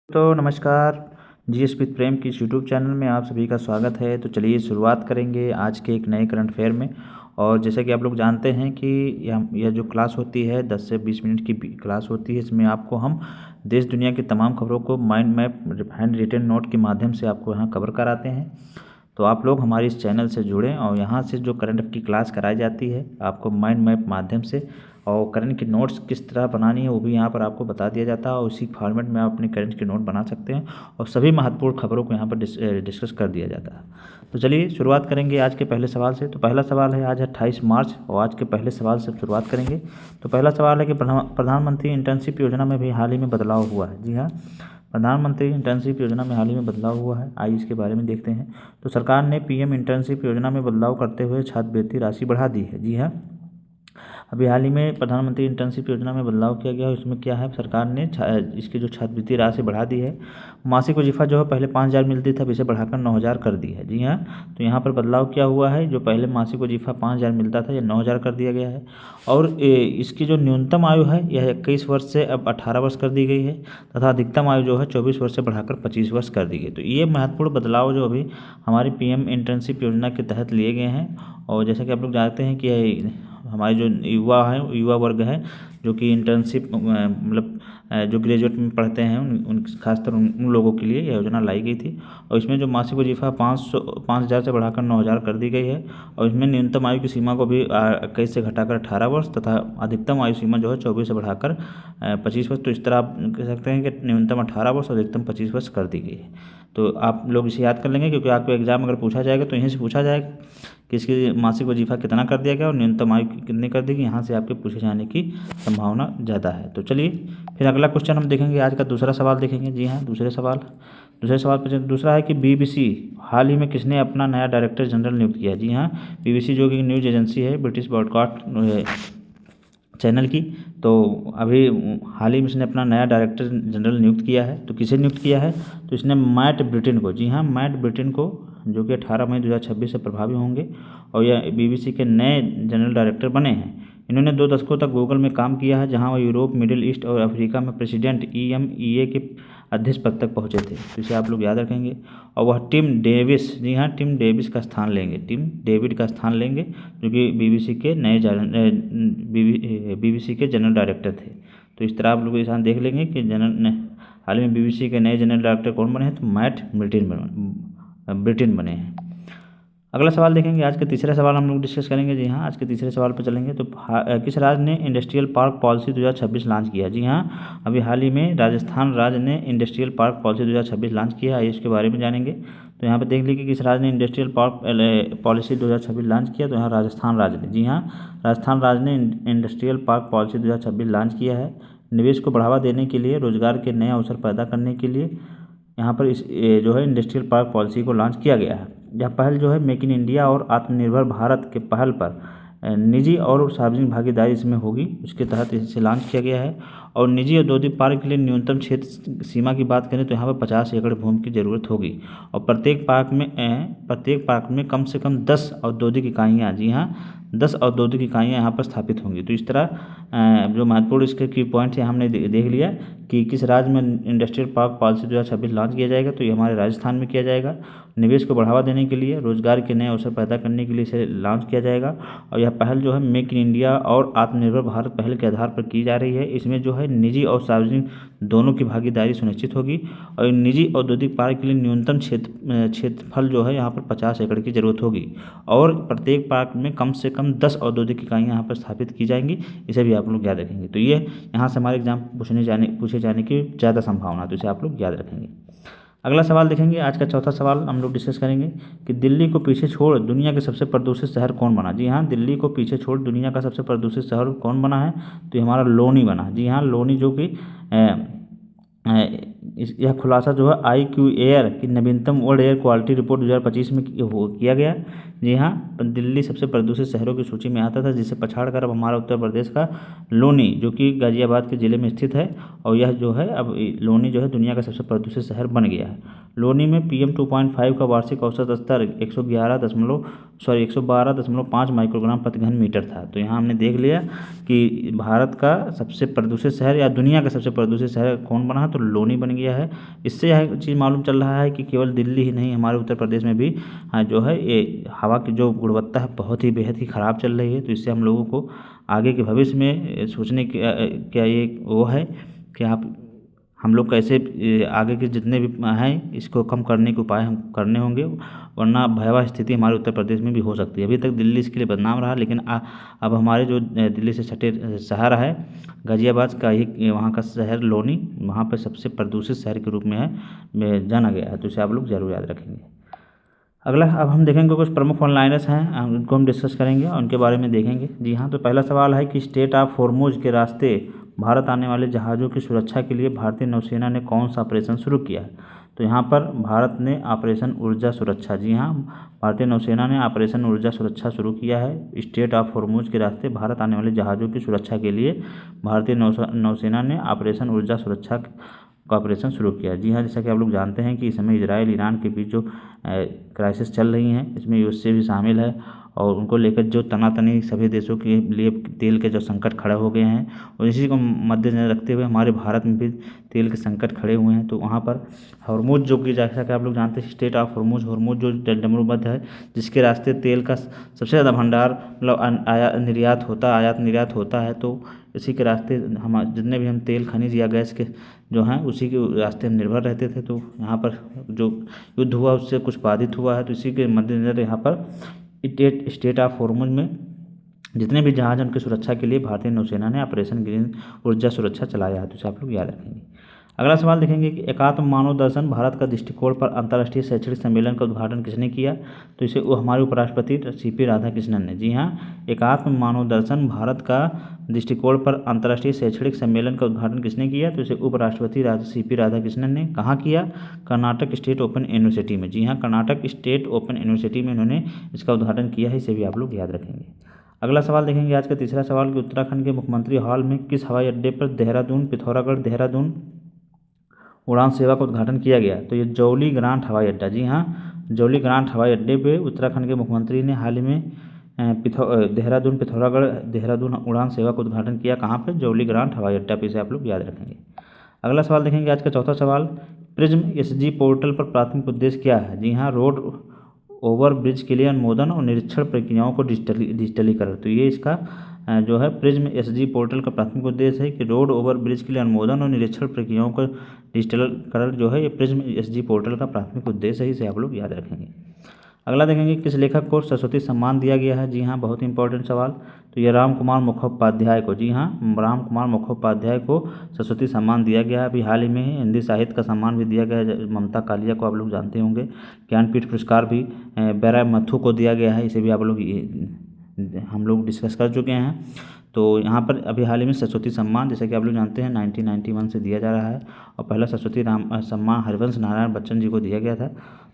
तो नमस्कार। GS with प्रेम की इस यूट्यूब चैनल में आप सभी का स्वागत है। तो चलिए शुरुआत करेंगे आज के एक नए करंट अफेयर में। और जैसे कि आप लोग जानते हैं कि यह जो क्लास होती है 10 से 20 मिनट की क्लास होती है। इसमें आपको हम देश दुनिया की तमाम खबरों को mind map hand written note के माध्यम से आपको यहाँ कवर कराते हैं। तो आप लोग हमारे इस चैनल से जुड़ें और यहाँ से जो करंट अफेयर की क्लास कराई जाती है आपको माइंड मैप माध्यम से, और करंट के नोट्स किस तरह बनानी है वो भी यहाँ पर आपको बता दिया जाता है। और उसी फॉर्मेट में आप अपने करंट के नोट बना सकते हैं और सभी महत्वपूर्ण खबरों को यहाँ पर डिस्कस कर दिया जाता है। तो चलिए शुरुआत करेंगे आज के पहले सवाल से। तो पहला सवाल है, आज 28 मार्च और आज के पहले सवाल से शुरुआत करेंगे। तो पहला सवाल है कि प्रधानमंत्री इंटर्नशिप योजना में भी हाल ही में बदलाव हुआ है। जी हाँ, प्रधानमंत्री इंटर्नशिप योजना में हाल ही में बदलाव हुआ है। आइए इसके बारे में देखते हैं। तो सरकार ने पीएम इंटर्नशिप योजना में बदलाव करते हुए छात्रवृत्ति राशि बढ़ा दी है। जी हाँ, अभी हाल ही में प्रधानमंत्री इंटर्नशिप योजना में बदलाव किया गया है। इसमें क्या है, सरकार ने इसकी जो छात्रवृत्ति राशि बढ़ा दी है। मासिक वजीफा जो है पहले 5,000 मिलती था, अब इसे बढ़ाकर 9,000 कर दी है। जी हाँ, तो यहाँ पर बदलाव क्या हुआ है, जो पहले मासिक वजीफा 5,000 मिलता था, यह 9,000 कर दिया गया है। और इसकी जो न्यूनतम आयु है यह 21 वर्ष से अब 18 वर्ष कर दी गई है, तथा अधिकतम आयु जो है 24 वर्ष से बढ़ाकर 25 वर्ष कर दी गई। तो ये महत्वपूर्ण बदलाव जो अभी हमारी पीएम इंटर्नशिप योजना के तहत लिए गए हैं। और जैसा कि आप लोग जानते हैं कि हमारे जो युवा वर्ग है जो कि इंटर्नशिप मतलब जो ग्रेजुएट में पढ़ते हैं उन खासकर उन लोगों के लिए यह योजना लाई गई थी। और इसमें जो मासिक वजीफा 5,000 से बढ़ाकर 9,000 कर दी गई है। और इसमें न्यूनतम आयु की सीमा को भी 21 से घटाकर 18 वर्ष तथा अधिकतम आयु सीमा जो है 24 से बढ़ाकर 25 वर्ष। तो इस तरह आप कह सकते हैं कि न्यूनतम 18 वर्ष और अधिकतम 25 वर्ष कर दी गई है। तो आप लोग इसे याद कर लेंगे, क्योंकि आपको एग्जाम अगर पूछा जाएगा तो यहीं से पूछा जाएगा कि इसकी मासिक वजीफा कितना कर दिया गया और न्यूनतम आयु कितनी कर दी गई। यहाँ से आपके पूछे जाने की संभावना ज़्यादा है। तो चलिए फिर अगला क्वेश्चन हम देखेंगे। आज का दूसरा सवाल देखेंगे। जी हाँ, दूसरे सवाल पर दूसरा है कि बीबीसी हाल ही में किसने अपना नया डायरेक्टर जनरल नियुक्त किया। जी हाँ, बीबीसी जो कि न्यूज़ एजेंसी है, ब्रिटिश ब्रॉडकास्ट चैनल की, तो अभी हाल ही में इसने अपना नया डायरेक्टर जनरल नियुक्त किया है। तो किसे नियुक्त किया है, तो इसने मैट ब्रिटेन को। जी हाँ, मैट ब्रिटेन को, जो कि 18 मई 2026 से प्रभावी होंगे और यह बीबीसी के नए जनरल डायरेक्टर बने हैं। इन्होंने 2 दशकों तक गूगल में काम किया है, जहां वह यूरोप, मिडिल ईस्ट और अफ्रीका में प्रेसिडेंट EMEA के अध्यक्ष पद तक पहुंचे थे। तो इसे आप लोग याद रखेंगे। और वह टिम डेविस, जी हाँ, टिम डेविड का स्थान लेंगे, जो कि बीबीसी के जनरल डायरेक्टर थे। तो इस तरह आप लोग इस देख लेंगे कि हाल ही में बीबीसी के नए जनरल डायरेक्टर कौन बने हैं, तो मैट ब्रिटेन बने हैं। अगला सवाल देखेंगे। आज के तीसरे सवाल हम लोग डिस्कस करेंगे। जी हाँ, आज के तीसरे सवाल पर चलेंगे। तो किस राज्य ने इंडस्ट्रियल पार्क पॉलिसी 2026 लॉन्च किया। जी हाँ, अभी हाल ही में राजस्थान राज्य ने इंडस्ट्रियल पार्क पॉलिसी 2026 लॉन्च किया है। आइए इसके बारे में जानेंगे। तो यहाँ पर देख लीजिए कि किस राज्य ने इंडस्ट्रियल पार्क पॉलिसी 2026 लॉन्च किया। तो यहाँ राजस्थान राज्य ने। जी हाँ, राजस्थान राज्य ने इंडस्ट्रियल पार्क पॉलिसी 2026 लॉन्च किया है। निवेश को बढ़ावा देने के लिए, रोजगार के नए अवसर पैदा करने के लिए यहाँ पर इस जो है इंडस्ट्रियल पार्क पॉलिसी को लॉन्च किया गया है। यह पहल जो है मेक इन इंडिया और आत्मनिर्भर भारत के पहल पर निजी और सार्वजनिक भागीदारी इसमें होगी, उसके तहत इसे लॉन्च किया गया है। और निजी औद्योगिक पार्क के लिए न्यूनतम क्षेत्र सीमा की बात करें तो यहाँ पर 50 एकड़ भूमि की ज़रूरत होगी। और प्रत्येक पार्क में कम से कम 10 औद्योगिक इकाइयाँ, जी हाँ, 10 औद्योगिक इकाइयाँ यहाँ पर स्थापित होंगी। तो इस तरह जो महत्वपूर्ण इसके की पॉइंट है हमने देख लिया कि किस राज्य में इंडस्ट्रियल पार्क पॉलिसी 2026 लॉन्च किया जाएगा। तो ये हमारे राजस्थान में किया जाएगा। निवेश को बढ़ावा देने के लिए, रोजगार के नए अवसर पैदा करने के लिए इसे लॉन्च किया जाएगा। और यह पहल जो है मेक इन इंडिया और आत्मनिर्भर भारत पहल के आधार पर की जा रही है। इसमें जो है निजी और सार्वजनिक दोनों की भागीदारी सुनिश्चित होगी। और निजी औद्योगिक पार्क के लिए न्यूनतम क्षेत्रफल जो है यहाँ पर 50 एकड़ की ज़रूरत होगी। और प्रत्येक पार्क में कम से कम 10 औद्योगिक इकाइयाँ यहाँ पर स्थापित की जाएंगी। इसे भी आप लोग याद रखेंगे। तो ये यहाँ से हमारे एग्जाम पूछे जाने की ज़्यादा संभावना है, तो इसे आप लोग याद रखेंगे। अगला सवाल देखेंगे। आज का चौथा सवाल हम लोग डिस्कस करेंगे कि दिल्ली को पीछे छोड़ दुनिया के सबसे प्रदूषित शहर कौन बना। जी हाँ, दिल्ली को पीछे छोड़ दुनिया का सबसे प्रदूषित शहर कौन बना है, तो ये हमारा लोनी बना। जी हाँ, लोनी, जो कि यह खुलासा जो है IQ एयर की नवीनतम वर्ल्ड एयर क्वालिटी रिपोर्ट 2025 में किया गया। जी हाँ, दिल्ली सबसे प्रदूषित शहरों की सूची में आता था, जिसे पछाड़ कर अब हमारा उत्तर प्रदेश का लोनी, जो कि गाजियाबाद के ज़िले में स्थित है, और यह जो है अब लोनी जो है दुनिया का सबसे प्रदूषित शहर बन गया है। लोनी में PM 2.5 का वार्षिक औसत स्तर 112.5 माइक्रोग्राम प्रति घन मीटर था। तो यहाँ हमने देख लिया कि भारत का सबसे प्रदूषित शहर या दुनिया का सबसे प्रदूषित शहर कौन बना है, तो लोनी बन गया है। इससे यह चीज़ मालूम चल रहा है कि केवल दिल्ली ही नहीं, हमारे उत्तर प्रदेश में भी जो है ये हवा की जो गुणवत्ता है बहुत ही बेहद ही ख़राब चल रही है। तो इससे हम लोगों को आगे के भविष्य में सोचने की क्या ये वो है कि हम लोग कैसे आगे के जितने भी हैं इसको कम करने के उपाय हम करने होंगे, वरना भयावह स्थिति हमारे उत्तर प्रदेश में भी हो सकती है। अभी तक दिल्ली इसके लिए बदनाम रहा, लेकिन अब हमारे जो दिल्ली से सटे शहर है गाजियाबाद का ही, वहाँ का शहर लोनी, वहाँ पर सबसे प्रदूषित शहर के रूप में है जाना गया है। तो इसे आप लोग ज़रूर याद रखेंगे। अगला अब हम देखेंगे कुछ प्रमुख ऑनलाइनर्स हैं, उनको हम डिस्कस करेंगे और उनके बारे में देखेंगे। जी हाँ, तो पहला सवाल है कि स्ट्रेट ऑफ हॉर्मुज के रास्ते भारत आने वाले जहाज़ों की सुरक्षा के लिए भारतीय नौसेना ने कौन सा ऑपरेशन शुरू किया है। तो यहाँ पर भारत ने ऑपरेशन ऊर्जा सुरक्षा, जी हाँ, भारतीय नौसेना ने ऑपरेशन ऊर्जा सुरक्षा शुरू किया है। स्ट्रेट ऑफ हॉर्मुज के रास्ते भारत आने वाले जहाज़ों की सुरक्षा के लिए भारतीय नौसेना ने ऑपरेशन ऊर्जा सुरक्षा का ऑपरेशन शुरू किया। जी हाँ, जैसा कि आप लोग जानते हैं कि इस समय इजराइल ईरान के बीच जो क्राइसिस चल रही हैं, इसमें यूएसए भी शामिल है, और उनको लेकर जो तनातनी सभी देशों के लिए तेल के जो संकट खड़े हो गए हैं, और इसी को मद्देनजर रखते हुए हमारे भारत में भी तेल के संकट खड़े हुए हैं। तो वहाँ पर हॉर्मुज, जो कि जैसा कि आप लोग जानते हैं स्ट्रेट ऑफ हॉर्मुज जो डमरूबंद है, जिसके रास्ते तेल का सबसे ज़्यादा भंडार मतलब आयात निर्यात होता है। तो इसी के रास्ते हम जितने भी हम तेल खनिज या गैस के जो हैं उसी के रास्ते हम निर्भर रहते थे। तो यहाँ पर जो युद्ध हुआ उससे कुछ बाधित हुआ है, तो इसी के मद्देनजर यहाँ पर स्ट्रेट ऑफ हॉर्मुज में जितने भी जहाज उनकी सुरक्षा के लिए भारतीय नौसेना ने ऑपरेशन ग्रीन ऊर्जा सुरक्षा चलाया है। तो इसे आप लोग याद रखेंगे। अगला सवाल देखेंगे कि एकात्म मानव दर्शन भारत का दृष्टिकोण पर अंतर्राष्ट्रीय शैक्षणिक सम्मेलन का उद्घाटन किसने किया। तो इसे वो हमारे उपराष्ट्रपति CP राधाकृष्णन ने। जी हाँ, एकात्म मानव दर्शन भारत का दृष्टिकोण पर अंतर्राष्ट्रीय शैक्षणिक सम्मेलन का उद्घाटन किसने किया। तो इसे उपराष्ट्रपति CP राधाकृष्णन ने कहाँ किया, कर्नाटक स्टेट ओपन यूनिवर्सिटी में। जी हाँ, कर्नाटक स्टेट ओपन यूनिवर्सिटी में इन्होंने इसका उद्घाटन किया है। इसे भी आप लोग याद रखेंगे। अगला सवाल देखेंगे आज का तीसरा सवाल कि उत्तराखंड के मुख्यमंत्री हाल में किस हवाई अड्डे पर देहरादून उड़ान सेवा का उद्घाटन किया गया। तो ये जौली ग्रांट हवाई अड्डा, जी हाँ, जौली ग्रांट हवाई अड्डे पे उत्तराखंड के मुख्यमंत्री ने हाल ही में देहरादून उड़ान सेवा का उद्घाटन किया। कहाँ पे, जौली ग्रांट हवाई अड्डा पे। इसे आप लोग याद रखेंगे। अगला सवाल देखेंगे आज का चौथा सवाल, प्रिज्म SG पोर्टल पर प्राथमिक उद्देश्य क्या है। जी हाँ, रोड ओवर ब्रिज के लिए अनुमोदन और निरीक्षण प्रक्रियाओं को डिजिटलीकरण। तो ये इसका जो है प्रिज्म SG पोर्टल का प्राथमिक उद्देश्य है कि रोड ओवर ब्रिज के लिए अनुमोदन और निरीक्षण प्रक्रियाओं को डिजिटलीकरण जो है ये प्रिज्म SG पोर्टल का प्राथमिक उद्देश्य है। इसे आप लोग याद रखेंगे। अगला देखेंगे किस लेखक को सरस्वती सम्मान दिया गया है। जी हाँ, बहुत इंपॉर्टेंट सवाल। तो ये राम कुमार मुखोपाध्याय को, जी हाँ, राम कुमार मुखोपाध्याय को सरस्वती सम्मान दिया गया है। अभी हाल ही में हिंदी साहित्य का सम्मान भी दिया गया है। ममता कालिया को आप लोग जानते होंगे। ज्ञानपीठ पुरस्कार भी बैरा मथु को दिया गया है। इसे भी आप लोग हम लोग डिस्कस कर चुके हैं। तो यहाँ पर अभी हाल ही में सरस्वती सम्मान, जैसे कि आप लोग जानते हैं 1991 से दिया जा रहा है, और पहला सरस्वती सम्मान हरिवंश नारायण बच्चन जी को दिया गया था।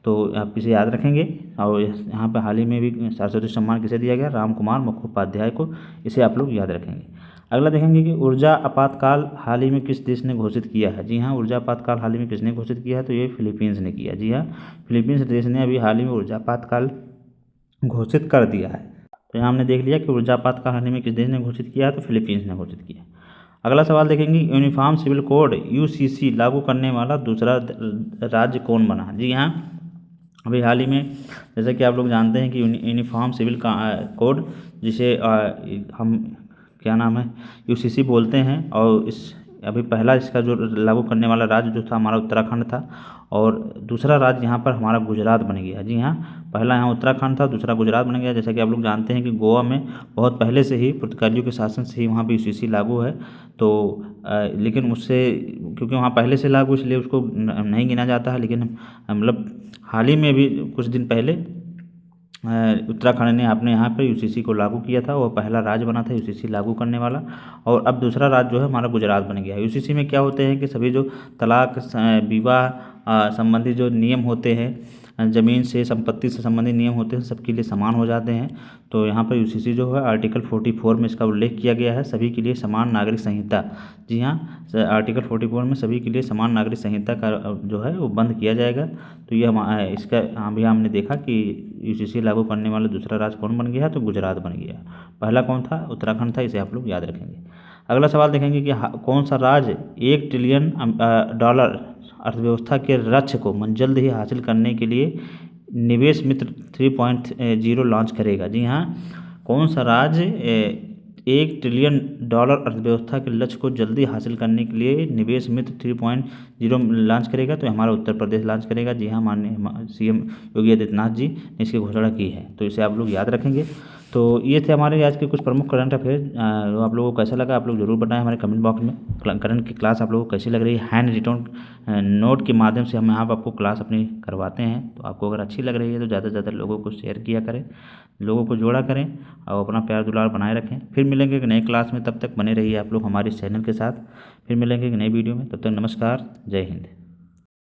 तो आप इसे याद रखेंगे। और यहाँ पर हाल ही में भी सरस्वती सम्मान किसे दिया गया, राम कुमार मुखोपाध्याय को। इसे आप लोग याद रखेंगे। अगला देखेंगे कि ऊर्जा आपातकाल हाल ही में किस देश ने घोषित किया है। जी हाँ, ऊर्जा आपातकाल हाल ही में किसने घोषित किया है। तो ये फिलीपींस ने किया। जी हाँ, फिलीपींस देश ने अभी हाल ही में ऊर्जा आपातकाल घोषित कर दिया है। तो यहाँ हमने देख लिया कि ऊर्जा आपातकाल हाल ही में किस देश ने घोषित किया है। तो फिलीपींस ने घोषित किया। अगला सवाल देखेंगे, यूनिफॉर्म सिविल कोड UCC लागू करने वाला दूसरा राज्य कौन बना। जी हाँ, अभी हाल ही में जैसे कि आप लोग जानते हैं कि यूनिफॉर्म सिविल कोड, जिसे हम क्या नाम है UCC बोलते हैं, और इस अभी पहला इसका जो लागू करने वाला राज्य जो था हमारा उत्तराखंड था, और दूसरा राज्य यहाँ पर हमारा गुजरात बन गया। जी हाँ, पहला यहाँ उत्तराखंड था, दूसरा गुजरात बन गया। जैसा कि आप लोग जानते हैं कि गोवा में बहुत पहले से ही पुर्तगालियों के शासन से ही वहाँ पे UCC लागू है। तो लेकिन उससे क्योंकि वहाँ पहले से लागू, इसलिए उसको नहीं गिना जाता है। लेकिन मतलब हाल ही में भी कुछ दिन पहले उत्तराखंड ने अपने यहाँ पर UCC को लागू किया था। वो पहला राज्य बना था UCC लागू करने वाला, और अब दूसरा राज्य जो है हमारा गुजरात बन गया है। UCC में क्या होते हैं कि सभी जो तलाक विवाह संबंधी जो नियम होते हैं ज़मीन से, संपत्ति से संबंधित नियम होते हैं सबके लिए समान हो जाते हैं। तो यहाँ पर यूसीसी जो है आर्टिकल 44 में इसका उल्लेख किया गया है, सभी के लिए समान नागरिक संहिता। जी हाँ, आर्टिकल 44 में सभी के लिए समान नागरिक संहिता का जो है वो बंद किया जाएगा। तो ये इसका अभी हमने देखा कि यूसीसी लागू करने वाला दूसरा राज्य कौन बन गया है, तो गुजरात बन गया। पहला कौन था? उत्तराखंड था। इसे आप लोग याद रखेंगे। अगला सवाल देखेंगे कि कौन सा राज्य $1 ट्रिलियन अर्थव्यवस्था के लक्ष्य को जल्द ही हासिल करने के लिए निवेश मित्र 3.0 लॉन्च करेगा। जी हाँ, कौन सा राज्य $1 ट्रिलियन अर्थव्यवस्था के लक्ष्य को जल्दी हासिल करने के लिए निवेश मित्र 3.0 लॉन्च करेगा? तो हमारा उत्तर प्रदेश लॉन्च करेगा। जी हाँ, माननीय सीएम योगी आदित्यनाथ जी ने इसकी घोषणा की है। तो इसे आप लोग याद रखेंगे। तो ये थे हमारे आज के कुछ प्रमुख करंट अफेयर। आप लोगों को कैसा लगा आप लोग ज़रूर बताएं हमारे कमेंट बॉक्स में। करंट की क्लास आप लोगों को कैसी लग रही है? हैंड रिटन नोट के माध्यम से हम यहाँ पर आपको क्लास अपनी करवाते हैं। तो आपको अगर अच्छी लग रही है तो ज़्यादा से ज़्यादा लोगों को शेयर किया करें, लोगों को जोड़ा करें और अपना प्यार दुलार बनाए रखें। फिर मिलेंगे एक नई क्लास में, तब तक बने रहिए आप लोग हमारे चैनल के साथ। फिर मिलेंगे एक नई वीडियो में, तब तक नमस्कार, जय हिंद।